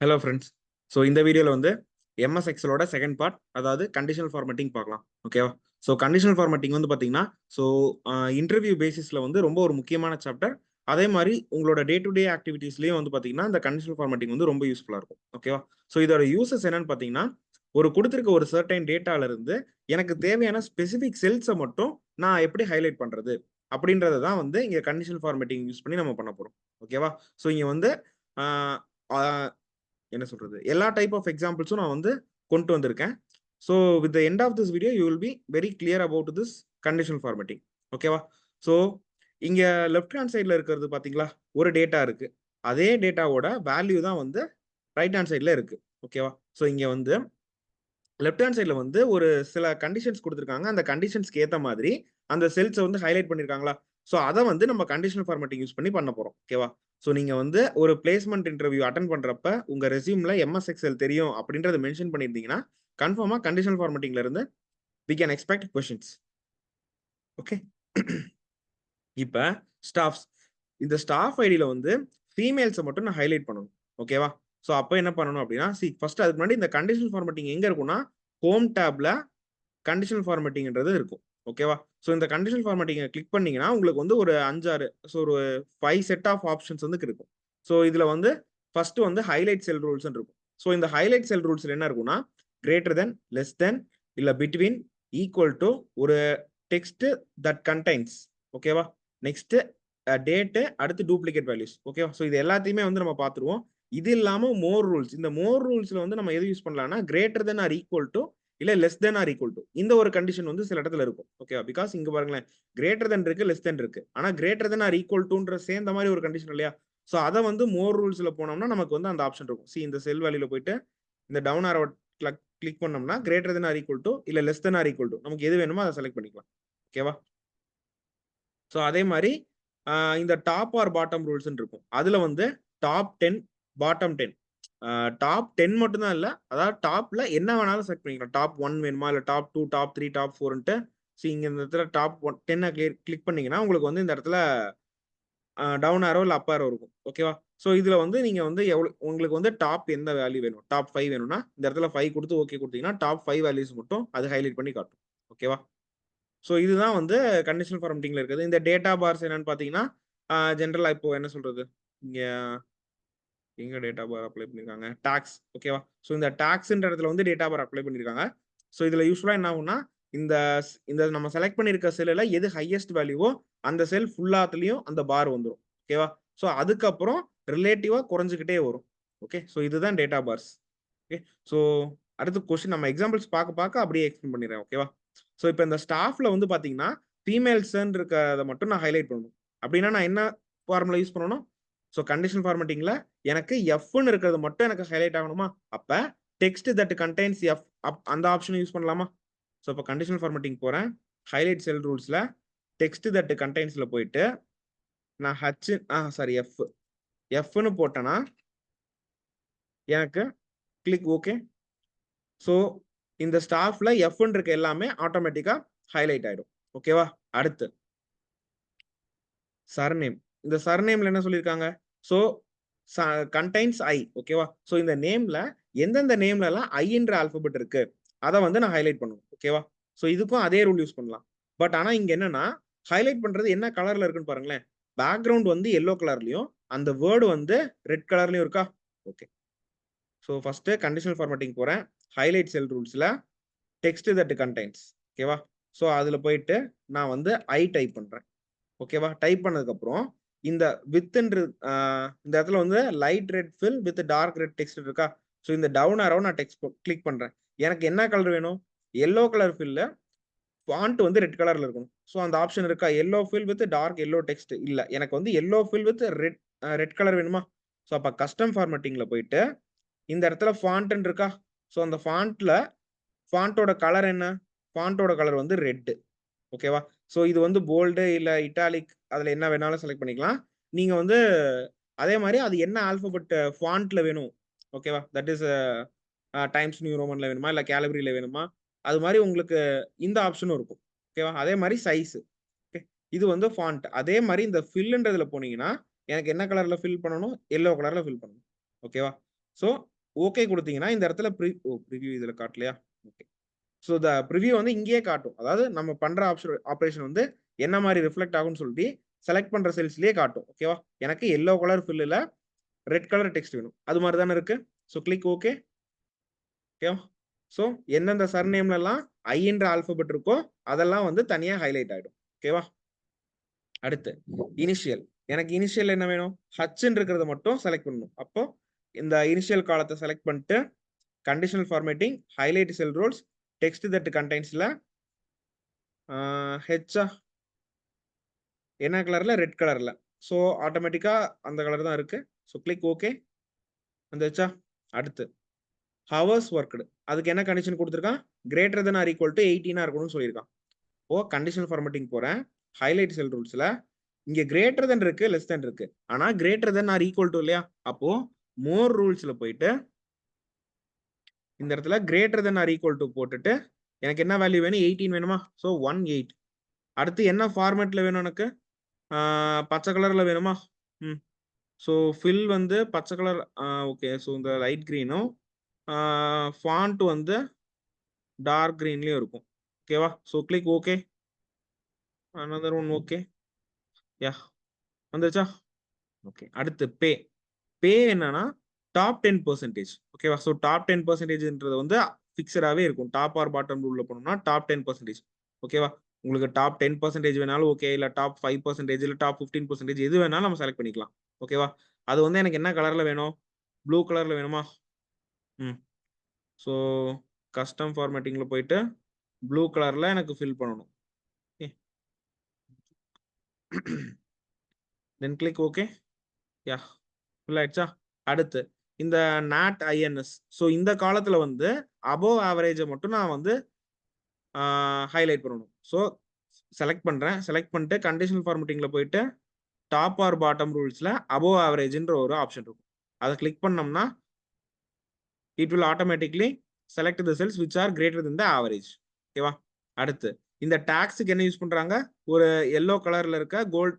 Hello friends. So இந்த வீடியோவில் வந்து எம்எஸ் எக்ஸலோட செகண்ட் பார்ட், அதாவது கண்டிஷனல் ஃபார்மேட்டிங் பார்க்கலாம். ஓகேவா? ஸோ கண்டிஷனல் ஃபார்மேட்டிங் வந்து பார்த்தீங்கன்னா, ஸோ இன்டர்வியூ பேசிஸில் வந்து ரொம்ப ஒரு முக்கியமான சாப்டர். அதே மாதிரி உங்களோட டே டு டே ஆக்டிவிட்டீஸ்லேயும் வந்து பார்த்தீங்கன்னா இந்த கண்டிஷனல் ஃபார்மேட்டிங் வந்து ரொம்ப யூஸ்ஃபுல்லாக இருக்கும். ஓகேவா? ஸோ இதோட யூசஸ் என்னன்னு பார்த்தீங்கன்னா, ஒரு கொடுத்துருக்க ஒரு சர்டைன் டேட்டால இருந்து எனக்கு தேவையான ஸ்பெசிஃபிக் செல்ஸை மட்டும் நான் எப்படி ஹைலைட் பண்ணுறது அப்படின்றத தான் வந்து இங்கே கண்டிஷனல் ஃபார்மேட்டிங் யூஸ் பண்ணி நம்ம பண்ண போகிறோம். ஓகேவா? ஸோ இங்கே வந்து என்ன சொல்றது, எல்லா டைப் ஆஃப் எக்ஸாம்பிள்ஸும் நான் வந்து கொண்டு வந்திருக்கேன். So with the end of this video you will be very clear about this conditional formatting. ஓகேவா? ஸோ இங்க லெஃப்ட் ஹேண்ட் சைட்ல இருக்கிறது பாத்தீங்களா, ஒரு டேட்டா இருக்கு. அதே டேட்டாவோட வேல்யூ தான் வந்து ரைட் ஹேண்ட் சைட்ல இருக்கு. ஓகேவா? ஸோ இங்க வந்து லெஃப்ட் ஹேண்ட் சைட்ல வந்து ஒரு சில கண்டிஷன்ஸ் கொடுத்துருக்காங்க. அந்த கண்டிஷன்ஸ்க்கு ஏத்த மாதிரி அந்த செல்ஸை வந்து ஹைலைட் பண்ணிருக்காங்களா. ஸோ அதை வந்து நம்ம கண்டிஷனல் ஃபார்மேட்டிங் யூஸ் பண்ணி பண்ண போறோம். ஓகேவா? ஸோ நீங்க வந்து ஒரு பிளேஸ்மெண்ட் இன்டர்வியூ அட்டன் பண்றப்ப உங்க ரெஸ்யூம்ல எம்எஸ் எக்ஸல் தெரியும் அப்படின்றத மென்ஷன் பண்ணியிருந்தீங்கன்னா கன்ஃபார்மா கண்டிஷனல் ஃபார்மேட்டிங்ல இருந்து we can expect questions. Okay. இப்ப ஸ்டாஃப்ஸ், இந்த ஸ்டாஃப் ஐடியில வந்து ஃபீமேல்ஸை மட்டும் நான் ஹைலைட் பண்ணணும். ஓகேவா? ஸோ அப்போ என்ன பண்ணணும் அப்படின்னா, ஃபர்ஸ்ட் அதுக்கு முன்னாடி இந்த கண்டிஷனல் ஃபார்மேட்டிங் எங்க இருக்கும்னா ஹோம் டேப்ல கண்டிஷனல் ஃபார்மேட்டிங்ன்றது இருக்கும். ஓகேவா? ஸோ இந்த கண்டிஷனல் ஃபார்மேட்டிங்கை கிளிக் பண்ணீங்கன்னா உங்களுக்கு வந்து ஒரு 5-6 ஸோ ஒரு 5 செட் ஆஃப் ஆப்ஷன்ஸ் வந்து இருக்கும். ஸோ இதுல வந்து ஃபர்ஸ்ட் வந்து ஹைலைட் செல் ரூல்ஸ் இருக்கும். ஸோ இந்த ஹைலைட் செல் ரூல்ஸ்ல என்ன இருக்கும்னா கிரேட்டர் தென், லெஸ் தென், இல்ல பிட்வீன், ஈக்குவல் டு, ஒரு டெக்ஸ்ட் தட் கண்டைன்ஸ். ஓகேவா? நெக்ஸ்ட் டேட்டு, அடுத்து டூப்ளிகேட் வேல்யூஸ். ஓகேவா? ஸோ இது எல்லாத்தையுமே வந்து நம்ம பார்த்துருவோம். இது இல்லாம மோர் ரூல்ஸ். இந்த மோர் ரூல்ஸ்ல வந்து நம்ம எது யூஸ் பண்ணலாம்னா greater than or equal to, இல்ல less than or equal to, இந்த ஒரு கண்டிஷன் வந்து சில இடத்துல இருக்கும். ஓகேவா? பிகாஸ் இங்க பாருங்களேன், கிரேட்டர் தென் இருக்கு, லெஸ் தென் இருக்கு. ஆனா கிரேட்டர் தென் ஆர் ஈக்குவல் டுன்ற சேர்ந்த மாதிரி ஒரு கண்டிஷன் இல்லையா? சோ அத வந்து மோர் ரூல்ஸ்ல போனோம்னா நமக்கு வந்து அந்த ஆப்ஷன் இருக்கும். இந்த செல் வேல்யூல போயிட்டு இந்த டவுன் ஆரோ கிளிக் பண்ணோம்னா greater than or equal to, இல்ல less than or equal to, நமக்கு எது வேணுமோ அதை செலக்ட் பண்ணிக்கலாம். ஓகேவா? சோ அதே மாதிரி இந்த டாப் ஆர் பாட்டம் ரூல்ஸ் இருக்கும். அதுல வந்து டாப் 10, பாட்டம் 10. டாப் 10 மட்டும் தான் இல்ல, அதாவது டாப்ல என்ன வேணாலும் செலக்ட் பண்ணிக்கலாம். டாப் 1 வேணுமா, இல்ல டாப் 2, டாப் 3, டாப் 4ன்ட்டு. இங்க இந்த இடத்துல டாப் 10 கிளிக் பண்ணீங்கன்னா உங்களுக்கு வந்து இந்த இடத்துல டவுன் ஆரோ இல்ல அப் ஆரோ இருக்கும். ஓகேவா? சோ இதுல வந்து நீங்க வந்து உங்களுக்கு வந்து டாப் எந்த வேல்யூ வேணும், டாப் 5 வேணும்னா இந்த இடத்துல 5 கொடுத்து ஓகே கொடுத்தீங்கன்னா டாப் 5 வேல்யூஸ் மட்டும் அது ஹைலைட் பண்ணி காட்டும். ஓகேவா? சோ இதுதான் வந்து கண்டிஷனல் ஃபார்மேட்டிங்ல இருக்குது. இந்த டேட்டா பார்ஸ் என்னன்னு பாத்தீங்கன்னா, ஜெனரலா இப்போ என்ன சொல்றது, இங்க எங்க டேட்டா பார் அப்ளை பண்ணிருக்காங்க, டாக்ஸ். ஓகேவா? சோ இந்த டாக்ஸ்ன்ற இடத்துல வந்து டேட்டா பார் அப்ளை பண்ணிருக்காங்க. சோ இதுல யூசுவலா என்ன ஆகும்னா, இந்த இந்த நம்ம செலக்ட் பண்ணிருக்க செல்லுல எது ஹையஸ்ட் வேல்யூவோ அந்த செல் ஃபுல்லாத்துலயும் அந்த பார் வந்துரும். ஓகேவா? சோ அதுக்கப்புறம் ரிலேட்டிவா குறைஞ்சுக்கிட்டே வரும். ஓகே. சோ இதுதான் டேட்டா பார்ஸ். ஓகே. சோ அடுத்த கொஸ்டின் நம்ம எக்ஸாம்பிள்ஸ் பார்க்க பார்க்க அப்படியே எக்ஸ்பிளைன் பண்ணிடுறேன். ஓகேவா? சோ இப்போ இந்த ஸ்டாஃப்ல வந்து பாத்தீங்கன்னா ஃபீமேல்ஸ்ன்னு இருக்கிறத மட்டும் நான் ஹைலைட் பண்ணணும். அப்படின்னா நான் என்ன ஃபார்முலா யூஸ் பண்ணணும்? சோ கண்டிஷன் ஃபார்மேட்டிங்ல எனக்கு எஃப்னு இருக்கிறது மட்டும் எனக்கு ஹைலைட் ஆகணுமா? அப்ப டெக்ஸ்ட் தட் கண்டைன்ஸ் எஃப் அந்த ஆப்ஷன் யூஸ் பண்ணலாமா? சோ இப்போ கண்டிஷனல் ஃபார்மேட்டிங் போறேன். ஹைலைட் செல் ரூல்ஸ்ல டெக்ஸ்ட் தட் கண்டைன்ஸ்ல போயிட்டு நான் எஃப்னு போட்டேன்னா எனக்கு கிளிக் ஓகே. சோ இந்த ஸ்டாஃப்ல எஃப்னு இருக்க எல்லாமே ஆட்டோமேட்டிக்கா ஹைலைட் ஆயிடும். ஓகேவா? அடுத்து சர்நேம். இந்த சர்நேம்ல என்ன சொல்லியிருக்காங்க? சோ கண்டைன்ஸ் ஐ. ஓகேவா? சோ இந்த நேம்ல எந்தெந்த நேம்ல எல்லாம் ஐன்ற ஆல்பபெட் இருக்கு அத வந்து நான் ஹைலைட் பண்ணணும். ஓகேவா? சோ இதுக்கும் அதே ரூல் யூஸ் பண்ணலாம். பட் ஆனா இங்க என்னன்னா ஹைலைட் பண்றது என்ன கலர்ல இருக்குன்னு பாருங்களேன். பேக்கிரவுண்ட் வந்து எல்லோ கலர்லயும் அந்த வேர்ட் வந்து ரெட் கலர்லயும் இருக்கா? Okay. So first conditional formatting போறேன். ஹைலைட் செல் ரூல்ஸ்ல டெக்ஸ்ட் தட் கண்டைன்ஸ். ஓகேவா? சோ அதுல போயிட்டு நான் வந்து ஐ டைப் பண்றேன். ஓகேவா? டைப் பண்ணதுக்கு அப்புறம் இந்த வித்ன்ற இந்த இடத்துல வந்து light red fill with dark red text இருக்கா? சோ இந்த டவுன் ஆரோ நான் டெக்ஸ்ட் கிளிக் பண்றேன். எனக்கு என்ன கலர் வேணும்? எல்லோ கலர் ஃபில்ல ஃபாண்ட் வந்து ரெட் கலர்ல இருக்கணும். சோ அந்த ஆப்ஷன் இருக்கா? Yellow fill with dark yellow text இல்ல. எனக்கு வந்து yellow fill with red colour வேணுமா? சோ அப்ப கஸ்டம் ஃபார்மேட்டிங்ல போயிட்டு இந்த இடத்துல ஃபாண்ட்ன்னு இருக்கா? சோ அந்த ஃபாண்டோட கலர் என்ன? ஃபாண்டோட கலர் வந்து ரெட். ஓகேவா? சோ இது வந்து போல்டு இல்ல இட்டாலிக் அதுல என்ன வேணாலும் செலக்ட் பண்ணிக்கலாம். நீங்க வந்து அதே மாரி அது என்ன ஆல்பபெட் ஃபாண்ட்ல வேணும். ஓகேவா? தட் இஸ் டைம்ஸ் நியூ ரோமன்ல வேணுமா? இல்ல கேலிபரில வேணுமா? அது மாரி உங்களுக்கு இந்த ஆப்ஷனும் இருக்கும். ஓகேவா? அதே மாரி சைஸ். ஓகே. இது வந்து ஃபாண்ட். அதே மாரி இந்த ஃபில்ன்றதுல போனீங்கன்னா, எனக்கு என்ன கலர்ல ஃபில் பண்ணணும்? எல்லோ கலர்ல ஃபில் பண்ணணும். ஓகேவா? ஸோ ஓகே கொடுத்தீங்கன்னா இந்த இடத்துல ப்ரிவியூ இதில் காட்டலையா? ஓகே. ஸோ த ப்ரிவியூ வந்து இங்கேயே காட்டும். அதாவது நம்ம பண்ற ஆப்ரேஷன் வந்து என்ன மாதிரி ரிஃப்ளெக்ட் ஆகும்னு சொல்லிட்டு செலக்ட் பண்ற செல்ஸ்லயே காட்டும். ஓகேவா? எனக்கு எல்லோ கலர் ஃபில்லில் ரெட் கலர் டெக்ஸ்ட் வேணும். அது மாதிரி தானே இருக்கு. So click okay. ஓகேவா? ஸோ எந்தெந்த சர்நேம்லாம் ஐன்ற ஆல்பபெட் இருக்கோ அதெல்லாம் வந்து தனியா ஹைலைட் ஆயிடும். ஓகேவா? அடுத்து இனிஷியல். எனக்கு இனிஷியல் என்ன வேணும்? ஹச்ன்னு இருக்கிறத மட்டும் செலக்ட் பண்ணணும். அப்போ இந்த இனிஷியல் காலத்தை செலக்ட் பண்ணிட்டு conditional formatting, highlight cell rules, text that கண்டைன்ஸ்ல ஹெச்சா என்ன கலர்ல? ரெட் கலர்ல. ஸோ ஆட்டோமேட்டிக்கா அந்த கலர் தான் இருக்கு. So click okay. வந்துச்சா? அடுத்து ஹவர்ஸ் ஒர்க்டு. அதுக்கு என்ன கண்டிஷன் கொடுத்துருக்கான்? Greater than or equal to 18 இருக்கணும்னு சொல்லியிருக்கான். ஓ கண்டிஷனல் ஃபார்மேட்டிங் போறேன். ஹைலைட் செல் ரூல்ஸ்ல இங்க கிரேட்டர் தென் இருக்கு, லெஸ் தென் இருக்கு. ஆனா greater than or equal to இல்லையா? அப்போ மோர் ரூல்ஸ்ல போயிட்டு இந்த இடத்துல greater than or equal to போட்டுட்டு எனக்கு என்ன வேல்யூ வேணும்? 18 வேணுமா? ஸோ 18. அடுத்து என்ன ஃபார்மேட்ல வேணும் எனக்கு? பச்சை கலர்ல வேணுமா? ஸோ ஃபில் வந்து பச்சை கலர். ஓகே. ஸோ இந்த லைட் கிரீனும் ஃபாண்ட் வந்து டார்க் கிரீன்லயும் இருக்கும். ஓகேவா? So click okay. another one okay. Yeah வந்துச்சா? ஓகே. அடுத்து பே. பே என்னன்னா டாப் 10%. ஓகேவா? ஸோ டாப் 10%ன்றது வந்து ஃபிக்ஸடாகவே இருக்கும். டாப் ஆர் பாட்டம் ரூல்ல போனோம்னா டாப் 10%. ஓகேவா? உங்களுக்கு டாப் 10% வேணாலும் ஓகே, இல்லை டாப் 5%, இல்லை டாப் 15% எது வேணாலும் நம்ம செலக்ட் பண்ணிக்கலாம். ஓகேவா? அது வந்து எனக்கு என்ன கலர்ல வேணும்? ப்ளூ கலர்ல வேணுமா? ஸோ கஸ்டம் ஃபார்மேட்டிங்ல போயிட்டு ப்ளூ கலர்ல எனக்கு ஃபில் பண்ணணும். Then click okay. Yeah full ஆயிடுச்சா? அடுத்து இந்த நாட் ஐஎன்எஸ். ஸோ இந்த காலத்துல வந்து அபோவ் ஆவரேஜை மட்டும் நான் வந்து ஹைலைட் பண்ணணும். ஸோ செலக்ட் பண்றேன். செலக்ட் பண்ணிட்டு கண்டிஷனல் ஃபார்மேட்டிங்ல போயிட்டு டாப் ஆர் பாட்டம் ரூல்ஸ்ல அபோவ் ஆவரேஜ்ன்ற ஒரு ஆப்ஷன் இருக்கும். அதை கிளிக் பண்ணோம்னா it will automatically select the cells which are greater than the average. ஓகேவா? அடுத்து இந்த டாக்ஸுக்கு என்ன யூஸ் பண்றாங்க? ஒரு எல்லோ கலர்ல இருக்க கோல்ட்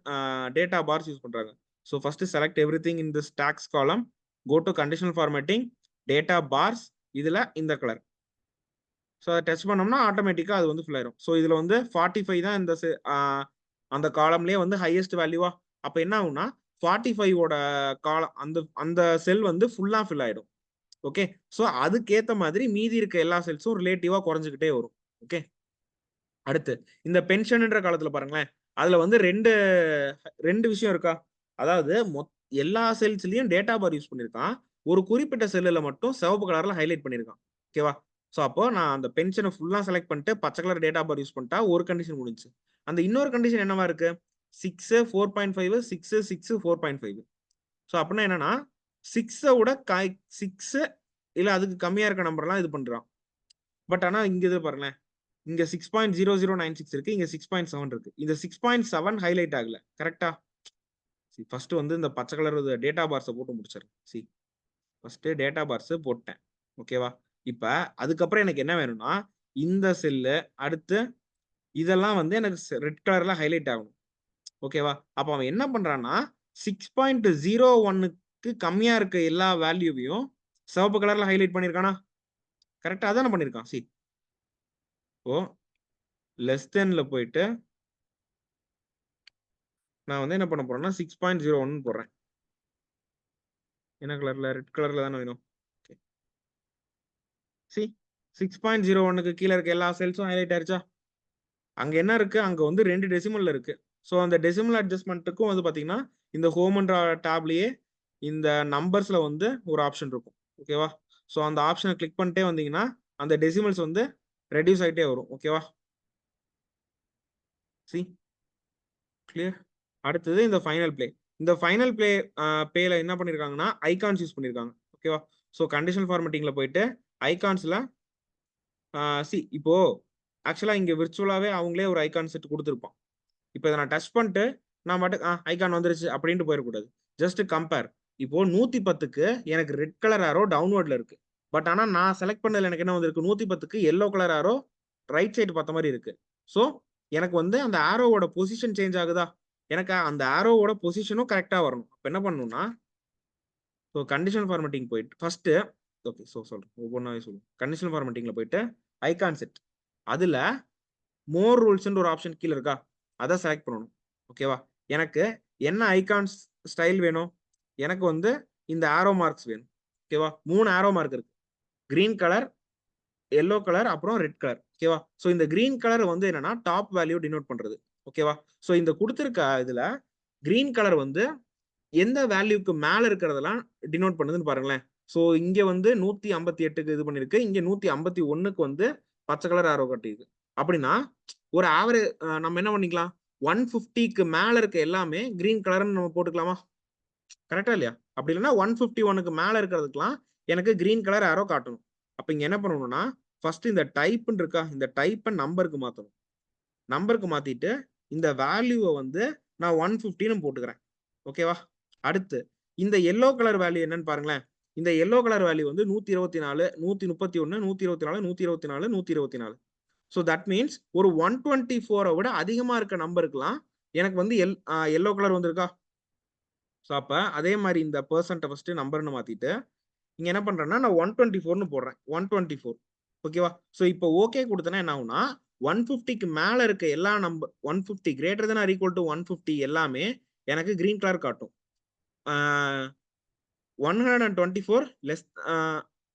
டேட்டா பார்ஸ் யூஸ் பண்றாங்க. So first select everything in this tax column, go to conditional formatting, data bars, இதுல இந்த கலர். ஸோ அதை டச் பண்ணோம்னா ஆட்டோமேட்டிக்கா அது வந்து ஃபுல் ஆயிரும். ஸோ இதுல வந்து 45 தான் இந்த அந்த காலம்லயே வந்து ஹையஸ்ட் வேல்யூவா. அப்ப என்ன ஆகும்னா 45ஓட காலம் அந்த அந்த செல் வந்து ஃபுல்லா ஃபில் ஆயிடும். ஓகே. ஸோ அதுக்கேத்த மாதிரி மீதி இருக்க எல்லா செல்ஸும் ரிலேட்டிவா குறைஞ்சுக்கிட்டே வரும். ஓகே. அடுத்து இந்த பென்ஷன்ன்ற காலத்துல பாருங்களேன், அதுல வந்து ரெண்டு விஷயம் இருக்கா? அதாவது எல்லா செல்ஸ்லயும் டேட்டா பார் யூஸ் பண்ணிருக்கான். ஒரு குறிப்பிட்ட செல்லுல மட்டும் சிவப்பு கலர்ல ஹைலைட் பண்ணிருக்கான். ஓகேவா? ஸோ அப்போ நான் அந்த பென்ஷனை ஃபுல்லா செலக்ட் பண்ணிட்டு பச்சை கலர் டேட்டா பார் யூஸ் பண்ணிட்டா ஒரு கண்டிஷன் முடிஞ்சு. அந்த இன்னொரு கண்டிஷன் என்னவா இருக்கு? 6 4.5 6 6 4.5. ஸோ அப்படின்னா என்னன்னா 6 விட 6 இல்ல அதுக்கு கம்மியா இருக்க நம்பர்லாம் இது பண்றான். பட் ஆனா இங்க இது பாருங்களேன், இங்க 6.0096 இருக்கு, இங்க 6.7 இருக்கு. இந்த 6.7 ஹைலைட் ஆகல. கரெக்டா? ஃபர்ஸ்ட் வந்து இந்த பச்சை கலர் டேட்டா பார்ஸை போட்டு முடிச்சிடறேன். ஃபர்ஸ்ட் டேட்டா பார்ஸ் போட்டேன். ஓகேவா? இப்ப அதுக்கப்புறம் எனக்கு என்ன வேணும்னா இந்த செல்லு அடுத்து இதெல்லாம் வந்து எனக்கு ரெட் கலர்ல ஹைலைட் ஆகணும். ஓகேவா? அப்ப அவன் என்ன பண்றான்னா 6.01க்கு கம்மியா இருக்க எல்லா வேல்யூவையும் சிவப்பு கலர்ல ஹைலைட் பண்ணிருக்கானா? கரெக்டா அதானே பண்ணிருக்கான். ஓ லெஸ் தென்ல போயிட்டு நான் வந்து என்ன பண்ண போறேன்னா 6.01 போடுறேன். என்ன கலர்ல? ரெட் கலர்ல தானே வேணும். சி 6.01க்கு கீழே இருக்க எல்லா செல்ஸும் ஹைலைட் ஆயிருச்சா? அங்க என்ன இருக்கு? அங்க வந்து 2 டெசிமல்ல இருக்கு. ஸோ அந்த டெசிமல் அட்ஜஸ்ட்மெண்ட்டுக்கும் வந்து பாத்தீங்கன்னா இந்த ஹோம்ன்ற டேப்லயே இந்த நம்பர்ஸ்ல வந்து ஒரு ஆப்ஷன் இருக்கும். ஓகேவா? ஸோ அந்த ஆப்ஷனை கிளிக் பண்ணிட்டே வந்தீங்கன்னா அந்த டெசிமல்ஸ் வந்து ரெடியூஸ் ஆகிட்டே வரும். ஓகேவா? C clear. அடுத்தது இந்த ஃபைனல் பிளே. இந்த ஃபைனல் பிளே பேல என்ன பண்ணிருக்காங்கன்னா ஐகான்ஸ் யூஸ் பண்ணிருக்காங்க. ஓகேவா? ஸோ கண்டிஷனல் ஃபார்மேட்டிங்ல போயிட்டு ஐகான்ஸ்ல இப்போ ஆக்சுவலா இங்க விர்ச்சுவலாவே அவங்களே ஒரு ஐகான் செட் கொடுத்துருப்பான். இப்போ இதை நான் டச் பண்ணிட்டு நான் மட்டும் ஐகான் வந்துருச்சு அப்படின்ட்டு போயிடக்கூடாது. Just compare. இப்போ 110க்கு எனக்கு ரெட் கலர் ஆரோ டவுன்வர்ட்ல இருக்கு. பட் ஆனா நான் செலக்ட் பண்ணதுல எனக்கு என்ன வந்திருக்கு? 110க்கு எல்லோ கலர் ஆரோ ரைட் சைடு பார்த்த மாதிரி இருக்கு. ஸோ எனக்கு வந்து அந்த ஆரோவோட பொசிஷன் சேஞ்ச் ஆகுதா? எனக்கு அந்த ஆரோவோட பொசிஷனும் கரெக்டா வரணும். அப்ப என்ன பண்ணணும்னா ஸோ கண்டிஷனல் ஃபார்மேட்டிங் போயிட்டு ஃபர்ஸ்ட் ஓகே ஸோ சொல்றேன் ஒவ்வொன்றாவே சொல்லுவோம். கண்டிஷனல் ஃபார்மேட்டிங்ல போயிட்டு ஐகான் செட் அதுல மோர் ரூல்ஸ்ன்ற ஒரு ஆப்ஷன் கீழே இருக்கா, அதை செலக்ட் பண்ணணும். ஓகேவா, எனக்கு என்ன ஐகான்ஸ் ஸ்டைல் வேணும், எனக்கு வந்து இந்த ஆரோ மார்க்ஸ் வேணும். ஓகேவா, 3 ஆரோ மார்க் இருக்கு, கிரீன் கலர், எல்லோ கலர், அப்புறம் ரெட் கலர். ஓகேவா, ஸோ இந்த கிரீன் கலர் வந்து என்னன்னா டாப் வேல்யூ டினோட் பண்றது. ஓகேவா, ஸோ இந்த கொடுத்துருக்க இதுல கிரீன் கலர் வந்து எந்த வேல்யூக்கு மேல இருக்கிறதெல்லாம் டினோட் பண்ணுதுன்னு பாருங்களேன். ஸோ இங்க வந்து 158க்கு இது பண்ணிருக்கு, இங்க 151க்கு வந்து பச்சை கலர் ஆரோ காட்டியிருக்கு. அப்படின்னா ஒரு ஆவரேஜ் நம்ம என்ன பண்ணிக்கலாம், 150க்கு மேல இருக்க எல்லாமே கிரீன் கலர்னு நம்ம போட்டுக்கலாமா? கரெக்டா இல்லையா? அப்படி இல்லைன்னா 151க்கு மேல இருக்கிறதுக்கெல்லாம் எனக்கு கிரீன் கலர் ஆரோ காட்டணும். அப்ப இங்க என்ன பண்ணணும்னா ஃபர்ஸ்ட் இந்த டைப்னு இருக்கா, இந்த டைப்பை நம்பருக்கு மாத்தணும். நம்பருக்கு மாத்திட்டு இந்த வேல்யூவை வந்து நான் 150ன்னு போட்டுக்கிறேன். ஓகேவா, அடுத்து இந்த எல்லோ கலர் வேல்யூ என்னன்னு பாருங்களேன். இந்த எல்லோ கலர் வேல்யூ வந்து 124, 131, 124, 124, 124. ஸோ தட் மீன்ஸ் ஒரு 124 விட அதிகமா இருக்க நம்பருக்குலாம் எனக்கு வந்து எல்லோ கலர் வந்திருக்கா. ஸோ அப்ப அதே மாதிரி இந்த பெர்சன்ட்டை ஃபர்ஸ்ட் நம்பர்னு மாத்திட்டு இங்க என்ன பண்றேன்னா நான் 124ன்னு போடுறேன். 124. ஓகேவா, ஸோ இப்போ ஓகே கொடுத்தனா என்ன ஆகும்னா 150க்கு மேல இருக்க எல்லா number 150 greater than or equal to 150 எல்லாமே எனக்கு கிரீன் கலர் காட்டும். 124 லெஸ்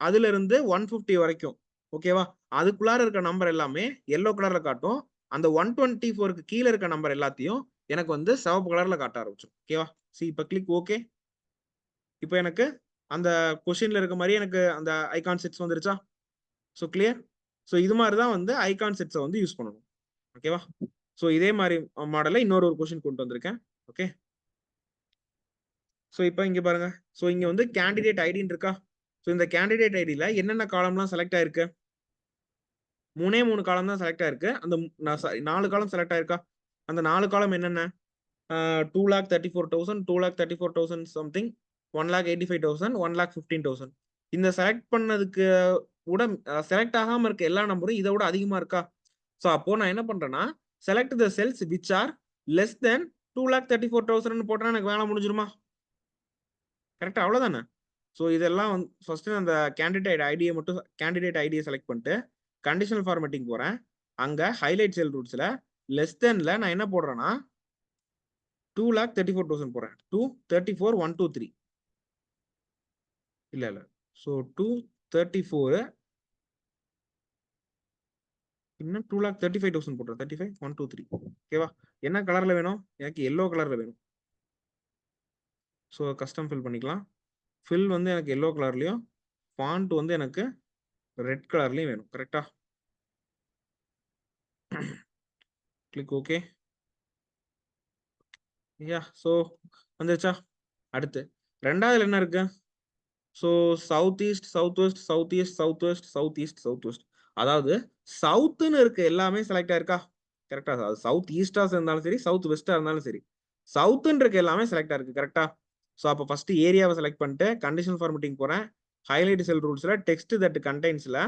அதுல இருந்து 150 வரைக்கும். ஓகேவா, அதுக்குள்ளார இருக்க நம்பர் எல்லாமே எல்லோ கலர்ல காட்டும். அந்த 124க்கு கீழே இருக்க நம்பர் எல்லாத்தையும் எனக்கு வந்து சிவப்பு கலர்ல காட்ட ஆரம்பிச்சிடும். ஓகேவா, சி இப்போ கிளிக் ஓகே. இப்போ எனக்கு அந்த கொஸ்டின்ல இருக்க மாதிரி எனக்கு அந்த ஐகான் செட்ஸ் வந்துருச்சா? So clear. ஸோ இது மாதிரி தான் வந்து ஐகான் செட்ஸை வந்து யூஸ் பண்ணணும். ஓகேவா, ஸோ இதே மாதிரி மாடல்ல இன்னொரு கொஸ்டின் கொண்டு வந்திருக்கேன். ஓகே, ஸோ இப்போ இங்க பாருங்க. ஸோ இங்க வந்து கேண்டிடேட் ஐடின்னு இருக்கா. ஸோ இந்த கேண்டிடேட் ஐடியில என்னென்ன காலம்லாம் செலக்ட் ஆயிருக்கு, 3 காலம் தான் செலக்ட் ஆயிருக்கு. அந்த 4 காலம் செலக்ட் ஆயிருக்கா. அந்த 4 காலம் என்னென்ன, 2,34,000, 2,34,000 சம்திங், 1,85,000, 1,15,000. இந்த செலக்ட் பண்ணதுக்கு கூட செலக்ட் ஆகாம இருக்க எல்லா நம்பரும் இதை விட அதிகமா இருக்கா. ஸோ அப்போ நான் என்ன பண்றேன்னா select the cells which are less than 2,34,000 போட்டா எனக்கு வேலை முடிஞ்சிருமா? கரெக்டா, அவ்வளவுதானே. ஸோ இதெல்லாம் வந்து ஃபர்ஸ்ட் அந்த கேண்டிடேட் ஐடியை செலக்ட் பண்ணிட்டு கண்டிஷனல் ஃபார்மேட்டிங் போறேன். அங்க ஹைலைட் செல் ரூட்ஸ்ல லெஸ் தென்ல நான் என்ன போடுறேன்னா 2,34,000 போடுறேன். 234,123 இல்ல. ஸோ 234 இன்னும் 2,35,000 போடுறேன். 35,123. ஓகேவா, என்ன கலர்ல வேணும், எனக்கு எல்லோ கலர்ல வேணும். ஸோ கஸ்டம் ஃபில் பண்ணிக்கலாம். ஃபில் வந்து எனக்கு எல்லோ கலர்லயும், ஃபாண்ட் வந்து எனக்கு ரெட் கலர்லயும் வேணும். கரெக்டா, கிளிக் ஓகே. யா, ஸோ வந்துருச்சா. அடுத்து ரெண்டாவதுல என்ன இருக்கு, so south east, south west, south east, south west, south east, south west. அதாவது சவுத்துன்னு இருக்க எல்லாமே செலக்ட் ஆயிருக்கா. கரெக்டா, அது சவுத் ஈஸ்டா இருந்தாலும் சரி, சவுத் வெஸ்டா இருந்தாலும் சரி, சவுத்துன்னு இருக்க எல்லாமே செலக்ட் ஆயிருக்கு. கரெக்டா, ஸோ அப்போ ஃபர்ஸ்ட் ஏரியாவை செலக்ட் பண்ணிட்டு கண்டிஷனல் ஃபார்மேட்டிங் போறேன். ஹைலைட் செல் ரூல்ஸ்ல டெக்ஸ்ட் தட் கண்டெய்ன்ஸ்ல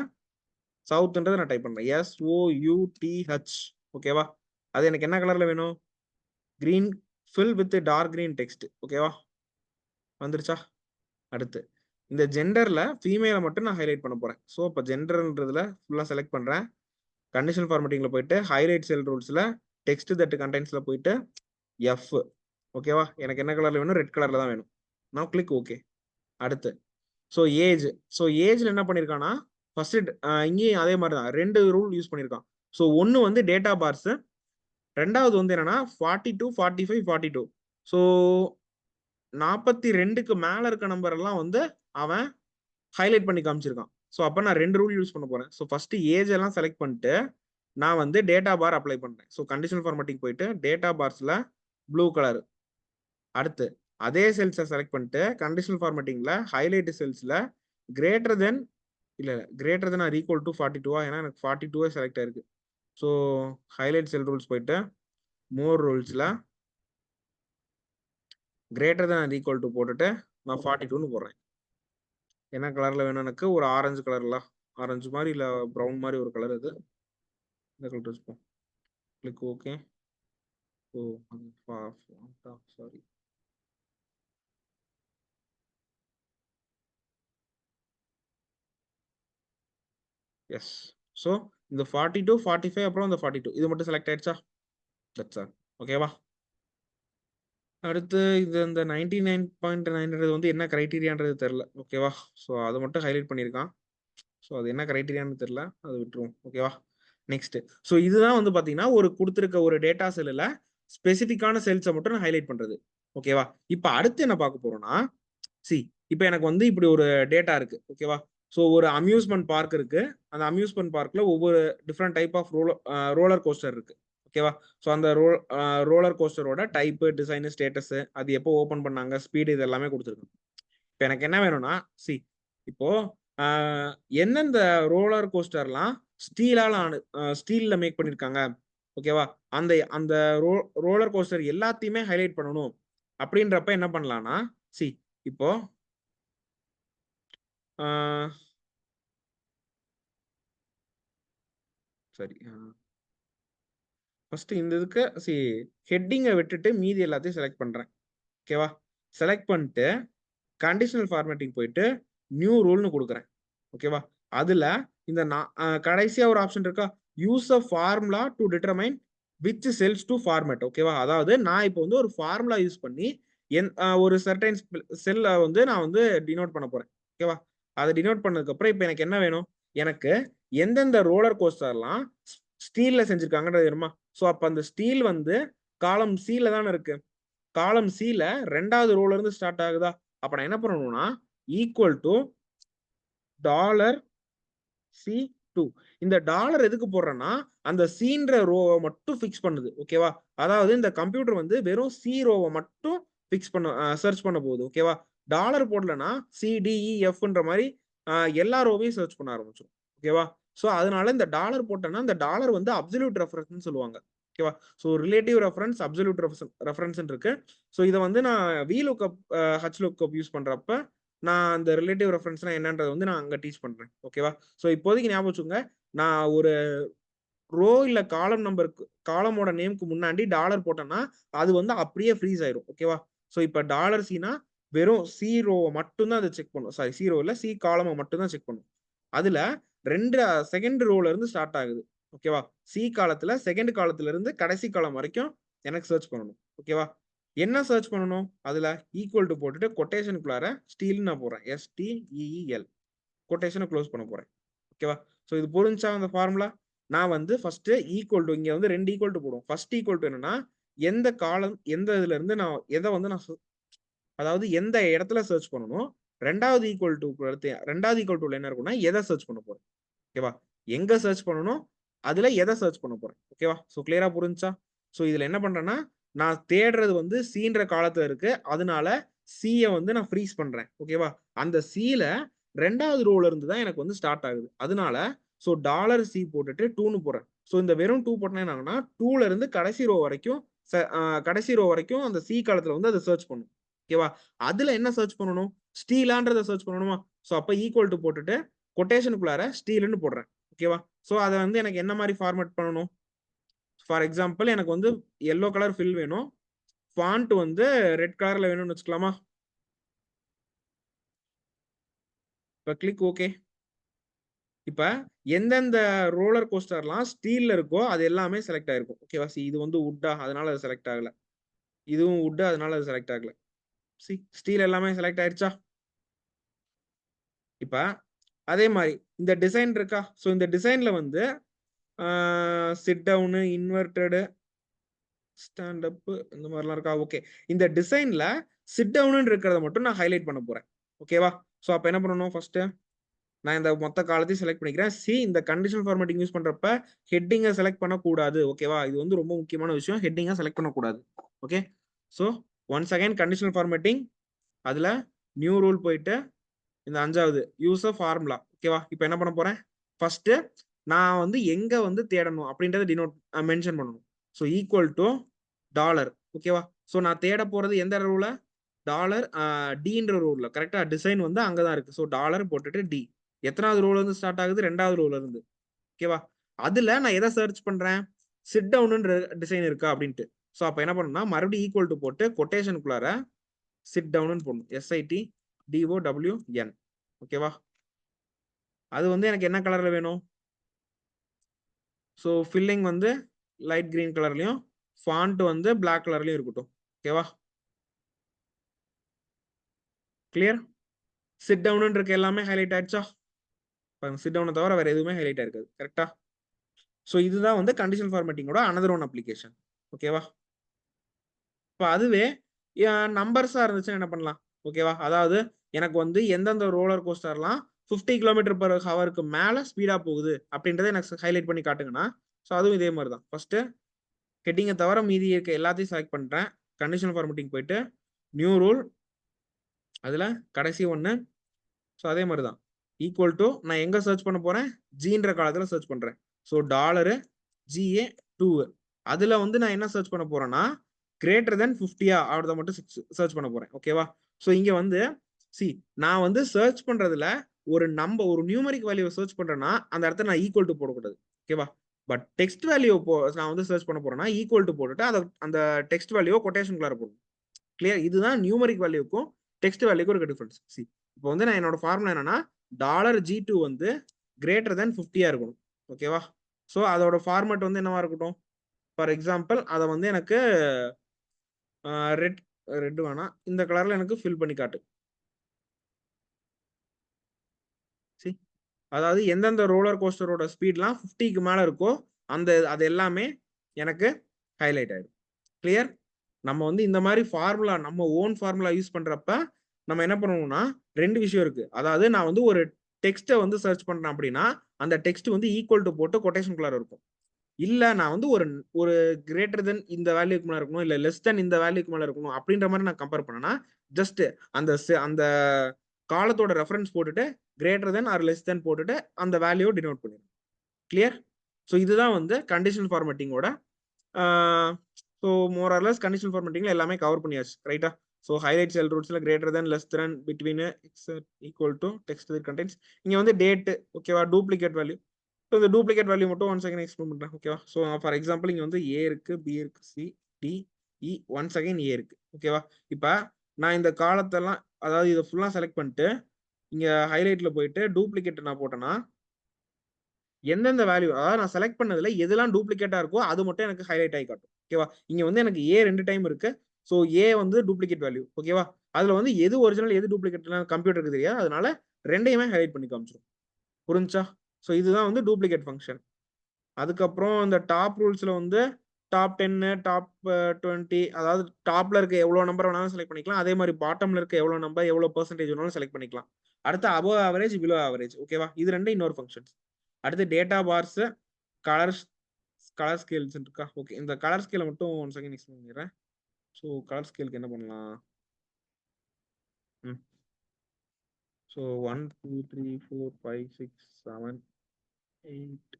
சவுத்ன்றதை நான் டைப் பண்றேன். SOUTH. ஓகேவா, அது எனக்கு என்ன கலர்ல வேணும், green, fill with dark green text. ஓகேவா, வந்துருச்சா. அடுத்து இந்த ஜெண்டர்ல ஃபீமேலை மட்டும் நான் ஹைலைட் பண்ண போறேன். ஸோ இப்போ ஜெண்டர்ன்றதுல ஃபுல்லா செலக்ட் பண்றேன். கண்டிஷனல் ஃபார்மேட்டிங்ல போயிட்டு ஹைலைட் செல் ரூல்ஸ்ல டெக்ஸ்ட் தட் கண்டெய்ன்ஸ்ல போயிட்டு F. ஓகேவா, எனக்கு என்ன கலர்ல வேணும், ரெட் கலர்ல தான் வேணும். நான் கிளிக் ஓகே. அடுத்து ஸோ ஏஜ். ஸோ ஏஜ்ல என்ன பண்ணிருக்கானா ஃபர்ஸ்ட் இங்கேயும் அதே மாதிரி தான் 2 ரூல் யூஸ் பண்ணிருக்கான். ஸோ ஒன்னு வந்து டேட்டா பார்ஸ், ரெண்டாவது வந்து என்னன்னா 42, 45, 42. ஸோ 42க்கு மேல இருக்க நம்பர் எல்லாம் வந்து அவன் ஹைலைட் பண்ணி காமிச்சிருக்கான். ஸோ அப்போ நான் 2 ரூல் யூஸ் பண்ண போறேன். ஸோ ஃபர்ஸ்ட் ஏஜ் எல்லாம் செலக்ட் பண்ணிட்டு நான் வந்து டேட்டா பார் அப்ளை பண்றேன். ஸோ கண்டிஷனல் ஃபார்மேட்டிங் போயிட்டு டேட்டா பார்ஸ்ல ப்ளூ கலர். அடுத்து அதே செல்ஸை செலக்ட் பண்ணிட்டு கண்டிஷனல் ஃபார்மேட்டிங்ல ஹைலைட் செல்ஸ்ல greater than greater than or equal to 42. ஏன்னா எனக்கு 42 செலக்ட் ஆயிருக்கு. ஸோ ஹைலைட் செல் ரூல்ஸ் போயிட்டு மோர் ரூல்ஸ்ல greater than or equal to போட்டுட்டு நான் 42ன்னு போடுறேன். என்ன கலர்ல வேணும், எனக்கு ஒரு ஆரஞ்சு கலர்ல, ஆரஞ்சு மாதிரி இல்ல ப்ரௌன் மாதிரி ஒரு கலர். அது இந்த கலர் வச்சுப்போம். Click okay. Oh sorry, yes. So இந்த 42, 45 அப்புறம் இந்த 42 இது மட்டும் செலக்ட் ஆயிடுச்சா? That's all. ஓகேவா? அடுத்து இது இந்த 99.9 வந்து என்ன கிரைட்டீரியான்றது தெரியல. ஓகேவா? ஸோ அத மட்டும் ஹைலைட் பண்ணியிருக்கான். ஸோ அது என்ன கிரைட்டீரியான்னு தெரியல. அத விட்டுருவோம். ஓகேவா? நெக்ஸ்ட். ஸோ இதுதான் வந்து பார்த்தீங்கன்னா, ஒரு குடுத்திருக்க ஒரு டேட்டா செல்லுல ஸ்பெசிஃபிக்கான செல்ஸ மட்டும் நான் ஹைலைட் பண்றது. ஓகேவா? இப்ப அடுத்து என்ன பார்க்க போறோம்னா, இப்ப எனக்கு வந்து இப்படி ஒரு டேட்டா இருக்கு. ஓகேவா? ஸோ ஒரு அம்யூஸ்மென்ட் பார்க் இருக்கு. அந்த அம்யூஸ்மென்ட் பார்க்ல ஒவ்வொரு different type of roller coaster இருக்கு. ஓகேவா? ஸோ அந்த ரோலர் கோஸ்டரோட டைப், டிசைன், ஸ்டேட்டஸ், அது எப்போ ஓப்பன் பண்ணாங்க, ஸ்பீடு இது எல்லாமே குடுத்துருக்காங்க. இப்ப எனக்கு என்ன வேணும்னா, சி இப்போ ஆ எந்தெந்த ரோலர் கோஸ்டர்லாம் ஸ்டீலால ஸ்டீல்ல மேக் பண்ணியிருக்காங்க. ஓகேவா? அந்த அந்த ரோ ரோலர் கோஸ்டர் எல்லாத்தையுமே ஹைலைட் பண்ணணும். அப்படின்றப்ப என்ன பண்ணலாம்னா, சி இப்போ ஆ சரி. ஃபர்ஸ்ட் இந்த இதுக்கு ஹெட்டிங்க விட்டுட்டு மீதி எல்லாத்தையும் செலக்ட் பண்றேன். ஓகேவா? செலக்ட் பண்ணிட்டு கண்டிஷனல் ஃபார்மேட்டிங் போயிட்டு நியூ ரூல்னு குடுக்குறேன். ஓகேவா? அதுல இந்த கடைசியா ஒரு ஆப்ஷன் இருக்கா? Use a formula to determine which cells to format. ஓகேவா? அதாவது நான் இப்போ வந்து ஒரு ஃபார்முலா யூஸ் பண்ணி ஒரு சர்டைன் செல்ல வந்து நான் வந்து டினோட் பண்ண போறேன். ஓகேவா? அத டினோட் பண்ணதுக்கு அப்புறம் இப்ப எனக்கு என்ன வேணும்? எனக்கு எந்தெந்த ரோலர் கோஸ்டர்லாம் ஸ்டீல்ல செஞ்சிருக்காங்கன்றது வேணுமா? சோ அப்ப அந்த ஸ்டீல் வந்து காலம் சில தானே இருக்கு. காலம் சில 2வது ரோல இருந்து ஸ்டார்ட் ஆகுதா? அப்ப நான் என்ன பண்ணணும்னா, ஈக்குவல் டூ டாலர் C2. இந்த டாலர் எதுக்கு போடுறேன்னா, அந்த சீன்ற ரோவ மட்டும் ஃபிக்ஸ் பண்ணுது. ஓகேவா? அதாவது இந்த கம்ப்யூட்டர் வந்து வெறும் சி ரோவ மட்டும் ஃபிக்ஸ் பண்ண சர்ச் பண்ண போகுது. ஓகேவா? டாலர் போடலன்னா சி, டி, இ, எஃப்ன்ற மாரி அ எல்லா ரோவையும் சர்ச் பண்ண ஆரம்பிச்சுரும். ஓகேவா? ஸோ அதனால இந்த டாலர் போட்டேன்னா, இந்த டாலர் வந்து அப்சல்யூட் ரெஃபரன்ஸ்ன்னு சொல்லுவாங்க. ஓகேவா? ஸோ ரிலேட்டிவ் ரெஃபரன்ஸ், அப்சல்யூட் ரெஃபரன்ஸ்ன்னு இருக்கு. ஸோ இத வந்து நான் VLOOKUP, HLOOKUP யூஸ் பண்றப்ப, நான் அந்த ரிலேட்டிவ் ரெஃபரன்ஸ்னா என்னன்றத வந்து நான் அங்க டீச் பண்றேன். ஓகேவா? ஸோ இப்போதைக்கு ஞாபகம் வச்சுக்கோங்க. நான் ஒரு ரோ இல்ல காலம் நம்பருக்கு காலமோட நேம்க்கு முன்னாடி டாலர் போட்டேன்னா, அது வந்து அப்படியே ஃப்ரீஸ் ஆயிரும். ஓகேவா? ஸோ இப்ப டாலர் சின்னா வெறும் சி ரோவ மட்டும் தான் அது செக் பண்ணும். சாரி, சி ரோ இல்ல, சி காலம மட்டும் தான் செக் பண்ணும். அதுல 2 2ண்ட் ரோல இருந்து ஸ்டார்ட் ஆகுது. ஓகேவா? சி காலத்துல 2ண்ட் காலத்துல இருந்து கடைசி காலம் வரைக்கும் எனக்கு சர்ச் பண்ணணும். ஓகேவா? என்ன சர்ச் பண்ணணும்? அதுல ஈக்குவல் டூ போட்டுட்டு கொட்டேஷனுக்குள்ளார ஸ்டீல்ன்னு நான் போடுறேன். STEEL. கொட்டேஷன குளோஸ் பண்ண போறேன். ஓகேவா? ஸோ இது புரிஞ்சுச்சா அந்த ஃபார்முலா? நான் வந்து ஃபர்ஸ்ட் ஈக்குவல் டூ இங்க வந்து 2 ஈக்குவல் டூ போடுவோம். ஃபர்ஸ்ட் ஈக்குவல் டூ என்னன்னா, எந்த காலம் எந்த இதுல இருந்து நான் எத வந்து நான் அதாவது எந்த இடத்துல சர்ச் பண்ணணும். 2வது ஈக்குவல் டூக்கு அடுத்து 2வது ஈக்குவல் டூல என்ன இருக்கும்னா, எத சர்ச் பண்ண போறேன். ஓகேவா? எங்க சர்ச் பண்ணணும்? அதுல எத சர்ச் பண்ண போறேன். ஓகேவா? ஸோ கிளியரா புரிஞ்சுச்சா? ஸோ இதுல என்ன பண்றேன்னா, நான் தேடுறது வந்து சின்ற காலத்துல இருக்கு. அதனால சிய வந்து நான் ஃப்ரீஸ் பண்றேன். ஓகேவா? அந்த சில 2வது ரோல இருந்து தான் எனக்கு வந்து ஸ்டார்ட் ஆகுது. அதனால டாலர் சி போட்டுட்டு 2ன்னு போடுறேன். இந்த வெறும் 2 போட்டா என்ன ஆகும்னா, 2ல இருந்து கடைசி ரோ வரைக்கும் ச அ கடைசி ரோ வரைக்கும் அந்த சி காலத்துல வந்து அத சர்ச் பண்ணும். ஓகேவா? அதுல என்ன சர்ச் பண்ணணும்? ஸ்டீலான்றத சர்ச் பண்ணணுமா? அப்ப ஈக்குவல் டூ போட்டுட்டு கொட்டேஷனுக்குள்ளார ஸ்டீல்ன்னு போடுறேன். ஓகேவா? அத வந்து எனக்கு என்ன மாரி ஃபார்மேட் பண்ணணும்? ஃபார் எக்ஸாம்பிள் எனக்கு வந்து எல்லோ கலர் ஃபில் வேணும். ஃபாண்ட் வந்து ரெட் கலர்ல வேணும்னு வச்சுக்கலாமா? இப்ப கிளிக் ஓகே. இப்ப எந்தெந்த ரோலர் கோஸ்டர்லாம் ஸ்டீல்ல இருக்கோ, அது எல்லாமே செலக்ட் ஆயிருக்கும். ஓகேவா? இது வந்து வுட்டா அதனால அது செலக்ட் ஆகல. இதுவும் வுட் அதனால அது செலக்ட் ஆகல. ஸ்டீல் எல்லாமே செலக்ட் ஆயிருச்சா? இப்ப அதே மாரி இந்த டிசைன் இருக்கா? இந்த டிசைன்ல வந்து ஆ sit down, inverted, stand up இந்த மாரிலாம் இருக்கா? ஓகே. இந்த டிசைன்ல சிட் டவுன்னு இருக்கிறத மட்டும் நான் ஹைலைட் பண்ண போறேன். ஓகேவா? அப்ப என்ன பண்ணணும் ஃபர்ஸ்ட்டு? நான் இந்த மொத்த காலத்தையும் செலக்ட் பண்ணிக்கிறேன். இந்த கண்டிஷனல் ஃபார்மேட்டிங் யூஸ் பண்றப்ப ஹெட்டிங்க செலக்ட் பண்ணக்கூடாது. ஓகேவா? இது வந்து ரொம்ப முக்கியமான விஷயம். ஹெட்டிங்க செலக்ட் பண்ணக்கூடாது. Okay. So once again conditional formatting. அதுல நியூ ரூல் போயிட்டு இந்த 5வது யூஸ் அ ஃபார்முலா. ஓகேவா? இப்ப என்ன பண்ண போறேன்? ஃபர்ஸ்ட்டு நான் வந்து எங்க வந்து தேடணும் அப்படின்றத மென்ஷன் பண்ணணும். Equal to dollar. ஓகேவா? நான் தேட போறது எந்த ரூல? டாலர் டீன்ற ரூல்ல. கரெக்ட்டா? டிசைன் வந்து அங்க தான் இருக்கு. டாலர் போட்டுட்டு டி. எத்தனாவது ரோல இருந்து ஸ்டார்ட் ஆகுது? 2வது ரோல இருந்து. ஓகேவா? அதுல நான் எத சர்ச் பண்றேன்? சிட் டவுன்ன்ற டிசைன் இருக்கா அப்படின்ட்டு. அப்ப என்ன பண்ணணும்னா, மறுபடியும் ஈக்குவல் டூ போட்டு கொட்டேஷனுக்குள்ளார சிட் டவுன்னு போடணும். SITDOWN. ஓகேவா? அது வந்து எனக்கு என்ன கலர்ல வேணும்? ஸோ ஃபில்லிங் வந்து லைட் கிரீன் கலர்லையும் ஃபாண்ட் வந்து பிளாக் கலர்லையும் இருக்கட்டும். ஓகேவா? கிளியர்? சிட் டவுன் இருக்க எல்லாமே ஹைலைட் ஆயிடுச்சா? சிட் டவுனை தவிர வேற எதுவுமே ஹைலைட் ஆயிருக்காது. கரெக்டா? ஸோ இதுதான் வந்து கண்டிஷனல் ஃபார்மேட்டிங்கோட அனதர் ஒன் அப்ளிகேஷன். ஓகேவா? இப்போ அதுவே நம்பர்ஸா இருந்துச்சுன்னா என்ன பண்ணலாம்? ஓகேவா? அதாவது எனக்கு வந்து எந்தெந்த ரோலர் கோஸ்டர்லாம் 50 km/h மேல ஸ்பீடா போகுது அப்படின்றத எனக்கு ஹைலைட் பண்ணி காட்டுங்கன்னா, ஸோ அதுவும் இதே மாதிரி தான். ஃபர்ஸ்ட் ஹெட்டிங்கை தவிர மீதி இருக்க எல்லாத்தையும் செலக்ட் பண்றேன். கண்டிஷனல் ஃபார்மேட்டிங் போயிட்டு நியூ ரூல், அதுல கடைசி ஒன்று. ஸோ அதே மாதிரி தான் ஈக்குவல் டு நான் எங்க சர்ச் பண்ண போறேன்? ஜீன்ற காலத்துல சர்ச் பண்றேன். ஸோ $GA2 அதுல வந்து நான் என்ன சர்ச் பண்ண போறேன்னா கிரேட்டர் தென் 50 அப்படித மட்டும் சர்ச் பண்ண போறேன். ஓகேவா? ஸோ இங்க வந்து நான் வந்து சர்ச் பண்றதுல ஒரு நம்பர் ஒரு நியூமரிக் வேல்யூ சர்ச் பண்றேன்னா அந்த இடத்துல நான் ஈக்குவல் டு போடக்கூடாது. ஓகேவா? பட் டெக்ஸ்ட் வேல்யூ நான் வந்து சர்ச் பண்ண போறேன்னா ஈக்குவல் டு போட்டுட்டு அந்த டெக்ஸ்ட் வேல்யூ கொட்டேஷனுக்குள்ளார போடணும். கிளியர்? இதுதான் நியூமரிக் வேல்யூக்கும் டெக்ஸ்ட் வேல்யூக்கும் இருக்க டிஃபரன்ஸ். இப்போ வந்து நான் என்னோட ஃபார்முலா என்னன்னா $G2 வந்து கிரேட்டர் தென் 50 இருக்கணும். ஓகேவா? ஸோ அதோட ஃபார்மேட் வந்து என்னவா இருக்கட்டும்? ஃபார் எக்ஸாம்பிள் அதை வந்து எனக்கு ரெட் ரெட் வேணாம், இந்த கலர்ல எனக்கு ஃபில் பண்ணி காட்டு. அதாவது எந்தெந்த ரோலர் கோஸ்டரோட ஸ்பீட்லாம் 50க்கு மேல இருக்கோ அது எல்லாமே எனக்கு ஹைலைட் ஆயிடும். கிளியர்? நம்ம வந்து இந்த மாதிரி ஃபார்முலா நம்ம ஓன் ஃபார்முலா யூஸ் பண்றப்ப நம்ம என்ன பண்ணணும்னா ரெண்டு விஷயம் இருக்கு. அதாவது நான் வந்து ஒரு டெக்ஸ்ட்டை வந்து சர்ச் பண்றேன் அப்படின்னா அந்த டெக்ஸ்ட் வந்து ஈக்குவல் டு போட்டு கொட்டேஷனுக்குள்ளார இருக்கும். இல்ல நான் வந்து ஒரு ஒரு கிரேட்டர் தென் இந்த வேல்யூக்கு மேல இருக்கணும், இல்ல லெஸ் தென் இந்த வேல்யூக்கு மேல இருக்கணும் அப்படின்ற மாதிரி நான் கம்பேர் பண்ணேன்னா ஜஸ்ட் அந்த அந்த காலத்தோட ரெஃபரன்ஸ் போட்டுட்டு greater than or less than போட்டுட்டு அந்த வேல்யூ டினோட் பண்ணிடும். கிளியர்? ஸோ இதுதான் வந்து கண்டிஷனல் ஃபார்மேட்டிங்கோட so more or less conditional ஃபார்மேட்டிங்ல எல்லாமே கவர் பண்ணியாச்சு. ரைட்டா? ஸோ ஹைலைட் செல் ரூட்ஸ்ல greater than less than between equal to text with contents. இங்க வந்து டேட். ஓகேவா? Duplicate value. ஸோ இந்த டூப்ளிகேட் வேல்யூ மட்டும் 1 செகண்ட் எக்ஸ்பிளைன் பண்றேன். ஓகேவா? ஸோ ஃபார் எக்ஸாம்பிள் இங்க வந்து ஏ இருக்கு, பி இருக்கு, சி, டி, இ, 1 செகண்ட் ஏ இருக்கு. ஓகேவா? இப்போ நான் இந்த காலத்தெல்லாம் அதாவது இதை ஃபுல்லா செலக்ட் பண்ணிட்டு இங்க ஹைலைட்ல போயிட்டு டூப்ளிகேட் நான் போட்டேன்னா எந்தெந்த வேல்யூ அதாவது நான் செலக்ட் பண்ணதுல எதெல்லாம் டூப்ளிகேட்டா இருக்கோ அது மட்டும் எனக்கு ஹைலைட் ஆகி காட்டும். ஓகேவா? இங்க வந்து எனக்கு ஏ 2 டைம் இருக்கு. ஸோ ஏ வந்து டூப்ளிகேட் வேல்யூ. ஓகேவா? அதுல வந்து எது ஒரிஜினல் எது டூப்ளிகேட் கம்ப்யூட்டருக்கு தெரியாது. அதனால ரெண்டையுமே ஹைலைட் பண்ணி காமிச்சிடும். புரிஞ்சா? ஸோ இதுதான் வந்து டூப்ளிகேட் ஃபங்க்ஷன். அதுக்கப்புறம் இந்த டாப் ரூல்ஸ்ல வந்து டாப் 10 டாப் 20 அதாவது டாப்ல இருக்க எவ்வளவு நம்பர் வேணாலும் செலக்ட் பண்ணிக்கலாம். அதே மாதிரி பாட்டம்ல இருக்க எவ்வளவு நம்பர் எவ்வளவு பெர்சன்டேஜ் வேணாலும் செலக்ட் பண்ணிக்கலாம். அடுத்து அபோவ் ஆவரேஜ் பிலோ ஆவரேஜ். ஓகேவா? இது ரெண்டும் இன்னொரு ஃபங்க்ஷன்ஸ். அடுத்து டேட்டா பார்ஸ், கலர் ஸ்கேல்ஸ் இருக்கா? ஓகே, இந்த கலர் ஸ்கேலை மட்டும் 1 செகண்ட் எக்ஸ்பிளைன் பண்ணிடுறேன். ஸோ கலர் ஸ்கேலுக்கு என்ன பண்ணலாம்? ஸோ 1 2 3 4 5 6 7 8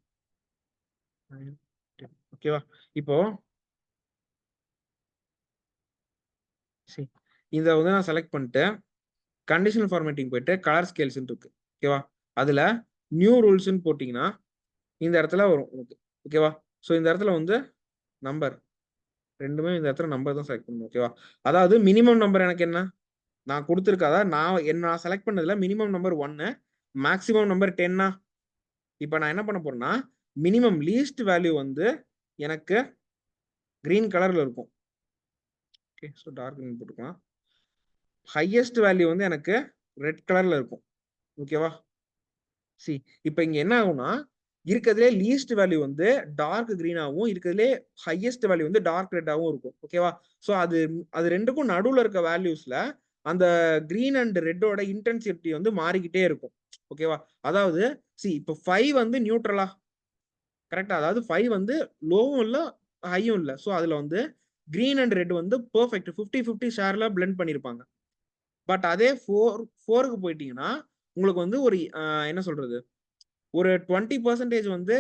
9 10. ஓகேவா? இப்போ இதை வந்து நான் செலக்ட் பண்ணிட்டு கண்டிஷனல் ஃபார்மேட்டிங் போயிட்டு கலர் ஸ்கேல்ஸ் இருக்கு. ஓகேவா? அதுல நியூ ரூல்ஸ்ன்னு போட்டீங்கன்னா இந்த இடத்துல வரும் உங்களுக்கு. ஓகேவா? ஸோ இந்த இடத்துல வந்து நம்பர் ரெண்டுமே இந்த இடத்துல நம்பர் தான் செலக்ட் பண்ணணும். ஓகேவா? அதாவது மினிமம் நம்பர் எனக்கு என்ன நான் கொடுத்துருக்காதா நான் செலக்ட் பண்ணதுல மினிமம் நம்பர் 1, மேக்ஸிமம் நம்பர் 10. இப்போ நான் என்ன பண்ண போறேன்னா மினிமம் லீஸ்ட் வேல்யூ வந்து எனக்கு கிரீன் கலர்ல இருக்கும். ஓகே, ஸோ டார்க் கிரீன் போட்டுக்கலாம். ஹையஸ்ட் வேல்யூ வந்து எனக்கு ரெட் கலர்ல இருக்கும். ஓகேவா? இப்போ இங்க என்ன ஆகும்னா இருக்கிறதுலே லீஸ்ட் வேல்யூ வந்து டார்க் கிரீனாகவும் இருக்கிறதுலே ஹையஸ்ட் வேல்யூ வந்து டார்க் ரெட்டாகவும் இருக்கும். ஓகேவா? ஸோ அது ரெண்டுக்கும் நடுவில் இருக்க வேல்யூஸ்ல அந்த கிரீன் அண்ட் ரெட்டோட இன்டென்சிட்டி வந்து மாறிக்கிட்டே இருக்கும். ஓகேவா? அதாவது இப்போ 5 வந்து நியூட்ரலா கரெக்டா? அதாவது 5 வந்து லோவும் இல்லை ஹையும் இல்லை. ஸோ அதுல வந்து கிரீன் அண்ட் ரெட் வந்து பெர்ஃபெக்ட் 50-50 ஷேர்ல பிளெண்ட் பண்ணிருப்பாங்க. பட் அதே 4க்கு போயிட்டீங்கன்னா உங்களுக்கு வந்து ஒரு என்ன சொல்றது ஒரு 20% வந்து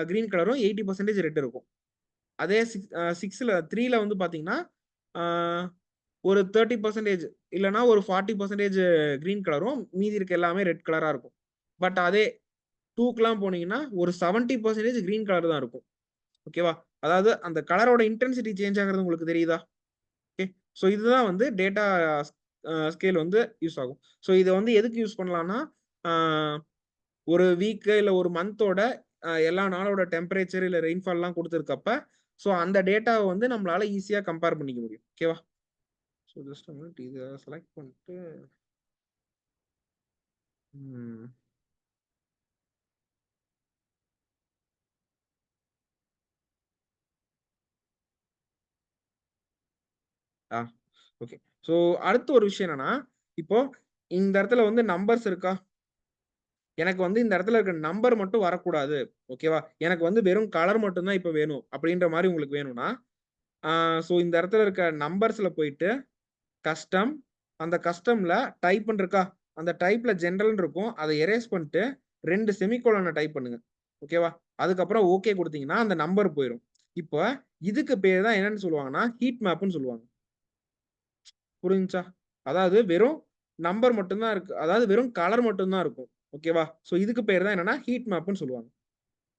கிரீன் கலரும் 80% ரெட் இருக்கும். அதே 3ல வந்து பாத்தீங்கன்னா ஒரு 30% இல்லைன்னா ஒரு 40% கிரீன் கலரும் மீதி இருக்க எல்லாமே ரெட் கலரா இருக்கும். பட் அதே 2க்குலாம் போனீங்கன்னா ஒரு 70% கிரீன் கலர் தான் இருக்கும். ஓகேவா? அதாவது அந்த கலரோட இன்டென்சிட்டி சேஞ்ச் ஆகிறது உங்களுக்கு தெரியுதா? ஓகே, ஸோ இதுதான் வந்து டேட்டா ஸ்கேல் வந்து யூஸ் ஆகும். ஸோ இதை வந்து எதுக்கு யூஸ் பண்ணலாம்னா ஒரு வீக்கு இல்லை ஒரு மந்தோட எல்லா நாளோட டெம்பரேச்சர் இல்ல ரெயின்ஃபால்லாம் குடுத்திருக்கப்ப, ஸோ அந்த டேட்டாவ வந்து நம்மளால ஈஸியா கம்பேர் பண்ணிக்க முடியும். ஓகேவா? ஸோ ஜஸ்ட் அ மினிட் இத செலக்ட் பண்ணிட்டு ம். ஆ ஓகே. ஸோ அடுத்த ஒரு விஷயம் என்னன்னா, இப்போ இந்த இடத்துல வந்து நம்பர்ஸ் இருக்கா? எனக்கு வந்து இந்த இடத்துல இருக்க நம்பர் மட்டும் வரக்கூடாது. ஓகேவா? எனக்கு வந்து வெறும் கலர் மட்டும் தான் இப்ப வேணும். அப்படின்ற மாரி உங்களுக்கு வேணும்னா, ஆ ஸோ இந்த இடத்துல இருக்க நம்பர்ஸ்ல போயிட்டு கஸ்டம், அந்த கஸ்டம்ல டைப்ன்னு இருக்கா? அந்த டைப்ல ஜெனரல்ன்னு இருக்கும். அத எரேஸ் பண்ணிட்டு 2 செமிகோலன டைப் பண்ணுங்க. ஓகேவா? அதுக்கப்புறம் ஓகே குடுத்தீங்கன்னா, அந்த நம்பர் போயிரும். இப்ப இதுக்கு பேரு தான் என்னன்னு சொல்லுவாங்கன்னா, ஹீட் மேப்ன்னு சொல்லுவாங்க. புரிஞ்சுச்சா? அதாவது வெறும் நம்பர் மட்டும் தான் இருக்கு. அதாவது வெறும் கலர் மட்டும் தான் இருக்கும். ஓகேவா? ஸோ இதுக்கு பேரு தான் என்னன்னா, ஹீட் மேப்ன்னு சொல்லுவாங்க.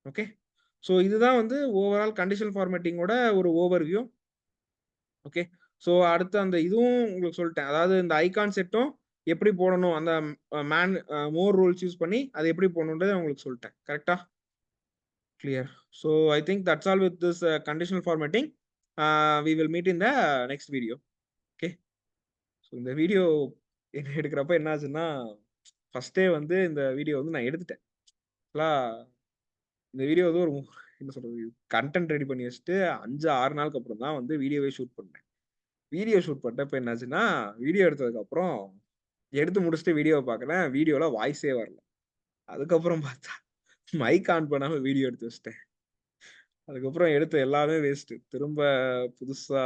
ஓகே. ஸோ இதுதான் வந்து ஓவரால் கண்டிஷனல் ஃபார்மேட்டிங்கோட ஒரு ஓவர்வியூ. ஓகே. ஸோ அடுத்து அந்த இதுவும் உங்களுக்கு சொல்ட்டேன். அதாவது இந்த ஐகான் செட்டும் எப்படி போடணும்? அந்த மேன் மோர் ரூல்ஸ் யூஸ் பண்ணி அத எப்படி போடணுன்றத உங்களுக்கு சொல்ட்டேன். கரெக்ட்டா? Clear. So I think that's all with this conditional formatting. We will meet in the next video. Okay. So இந்த வீடியோ எடுக்கிறப்ப என்ன ஆச்சுன்னா, ஃபர்ஸ்ட்டே வந்து இந்த வீடியோ வந்து நான் எடுத்துட்டேன். ஆக்சுவலா இந்த வீடியோ வந்து ஒரு என்ன சொல்றது? கன்டென்ட் ரெடி பண்ணி வச்சுட்டு 5, 6 நாளுக்கு அப்புறம் தான் வந்து வீடியோவே ஷூட் பண்ணேன். வீடியோ ஷூட் பண்ணப்ப என்னாச்சுன்னா, வீடியோ எடுத்ததுக்கப்புறம் எடுத்து முடிச்சுட்டு வீடியோவ பார்க்குறேன். வீடியோல வாய்ஸே வரல. அதுக்கப்புறம் பார்த்தா மைக் ஆன் பண்ணாம வீடியோ எடுத்து வச்சுட்டேன். அதுக்கப்புறம் எடுத்த எல்லாமே வேஸ்ட்டு. திரும்ப புதுசா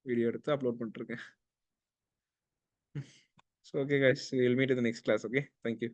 வீடியோ எடுத்து அப்லோட் பண்ணிட்டுருக்கேன். So, okay guys, we'll meet in the next class. Okay, thank you.